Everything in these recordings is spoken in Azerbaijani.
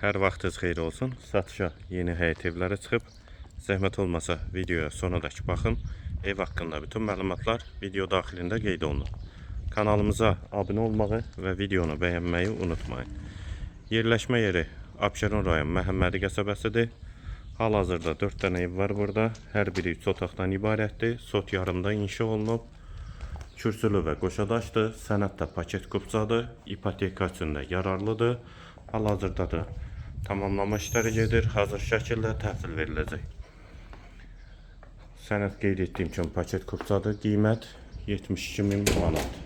Hər vaxtınız xeyir olsun. Satışa yeni həyət evləri çıxıb. Zəhmət olmasa videoya sonradakı baxın. Ev haqqında bütün məlumatlar video daxilində qeyd olunur. Kanalımıza abunə olmağı və videonu bəyənməyi unutmayın. Yerləşmə yeri Abşeron rayon Məhəmmədi qəsəbəsidir. Hal-hazırda 4 dənə ev var burada. Hər biri 3 otaqdan ibarətdir. Sot yarımda inşa olunub. Kürsülü və qoşadaşdır. Sənəddə paket kupçadır. İpoteka üçün də yararlıdır. Hal-hazırda da tamamlama işləri gedir. Hazır şəkildə təhvil veriləcək. Sənəd qeyd etdiyim kimi paket kupçadır. Qiymət 72.000 manat.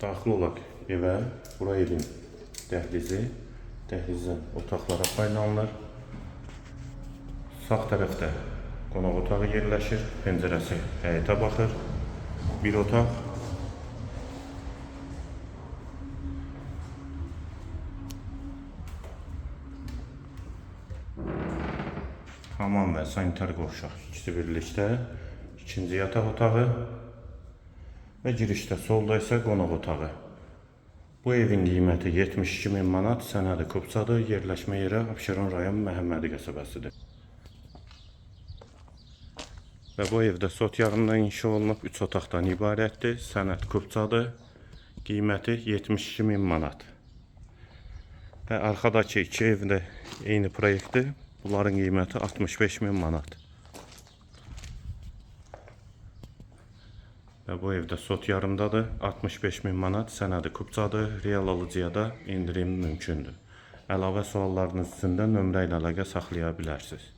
Daxil olaq evə. Bura evin dəhlizi. Dəhlizdən otaqlara paylanılır. Sağ tərəfdə qonaq otağı yerləşir. Pəncərəsi həyətə baxır. Bir otaq. Hamam və sanitar qovşaq ikisi birlikdə. İkinci yataq otağı və girişdə solda isə qonaq otağı. Bu evin qiyməti 72.000 manat. Sənədi kupçadır. Yerləşmə yeri Abşeron rayon Məhəmmədi qəsəbəsidir. Və bu evdə sot yarımda inşa olunub 3 otaqdan ibarətdir. Sənəd kupçadır. Qiyməti 72.000 manat. Və arxadakı iki evdə eyni proyektdir. Bunların qiyməti 65.000 manat. Və bu evdə sot yarımdadır. 65.000 manat. Sənədi kupçadır. Real alıcıya da indirim mümkündür. Əlavə suallarınız üçün də nömrə ilə əlaqə saxlaya bilərsiniz.